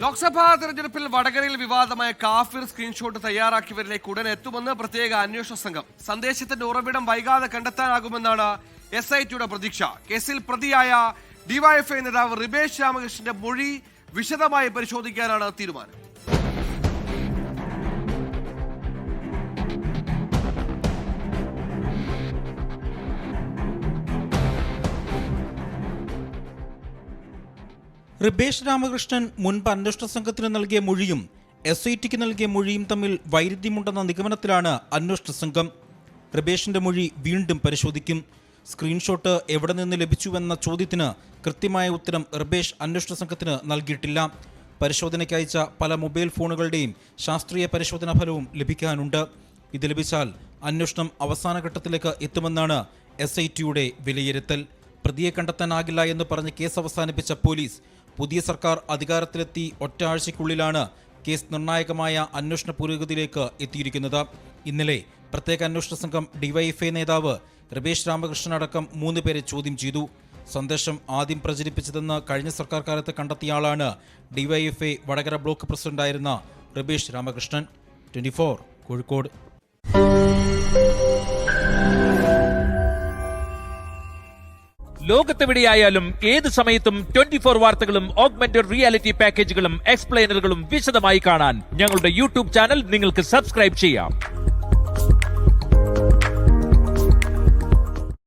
ലോക്സഭാ തെരഞ്ഞെടുപ്പിൽ വടകരയിൽ വിവാദമായ കാഫിർ സ്ക്രീൻഷോട്ട് തയ്യാറാക്കിയവരിലേക്ക് ഉടൻ എത്തുമെന്ന് പ്രത്യേക അന്വേഷണ സംഘം. സന്ദേശത്തിന്റെ ഉറവിടം വൈകാതെ കണ്ടെത്താനാകുമെന്നാണ് SITയുടെ പ്രതീക്ഷ. കേസിൽ പ്രതിയായ DYFI നേതാവ് റിബേഷ് രാമകൃഷ്ണന്റെ മൊഴി വിശദമായി പരിശോധിക്കാനാണ് തീരുമാനം. റിബേഷ് രാമകൃഷ്ണൻ മുൻപ് അന്വേഷണ സംഘത്തിന് നൽകിയ മൊഴിയും SITക്ക് നൽകിയ മൊഴിയും തമ്മിൽ വൈരുദ്ധ്യമുണ്ടെന്ന നിഗമനത്തിലാണ് അന്വേഷണ സംഘം. റിബേഷിന്റെ മൊഴി വീണ്ടും പരിശോധിക്കും. സ്ക്രീൻഷോട്ട് എവിടെ നിന്ന് ലഭിച്ചുവെന്ന ചോദ്യത്തിന് കൃത്യമായ ഉത്തരം റിബേഷ് അന്വേഷണ സംഘത്തിന് നൽകിയിട്ടില്ല. പരിശോധനയ്ക്ക് അയച്ച പല മൊബൈൽ ഫോണുകളുടെയും ശാസ്ത്രീയ പരിശോധനാ ഫലവും ലഭിക്കാനുണ്ട്. ഇത് ലഭിച്ചാൽ അന്വേഷണം അവസാന ഘട്ടത്തിലേക്ക് എത്തുമെന്നാണ് SITയുടെ വിലയിരുത്തൽ. പ്രതിയെ കണ്ടെത്താനാകില്ല എന്ന് പറഞ്ഞ് കേസ് അവസാനിപ്പിച്ച പോലീസ് പുതിയ സർക്കാർ അധികാരത്തിലെത്തി ഒറ്റ ആഴ്ചയ്ക്കുള്ളിലാണ് കേസ് നിർണായകമായ അന്വേഷണ പുരോഗതിയിലേക്ക് എത്തിയിരിക്കുന്നത്. ഇന്നലെ പ്രത്യേക അന്വേഷണ സംഘം DYFI നേതാവ് റിബേഷ് രാമകൃഷ്ണൻ അടക്കം 3 പേരെ ചോദ്യം ചെയ്തു. സന്ദേശം ആദ്യം പ്രചരിപ്പിച്ചതെന്ന് കഴിഞ്ഞ സർക്കാർ കാലത്ത് കണ്ടെത്തിയ ആളാണ് DYFI വടകര ബ്ലോക്ക് പ്രസിഡന്റായിരുന്ന റിബേഷ് രാമകൃഷ്ണൻ. 24 കോഴിക്കോട്. ലോകത്തെവിടെയായാലും ഏത് സമയത്തും 24 വാർത്തകളും ഓഗ്മെന്റഡ് റിയാലിറ്റി പാക്കേജുകളും എക്സ്പ്ലെയിനറുകളും വിശദമായി കാണാൻ ഞങ്ങളുടെ YouTube ചാനൽ നിങ്ങൾക്ക് സബ്സ്ക്രൈബ് ചെയ്യാം.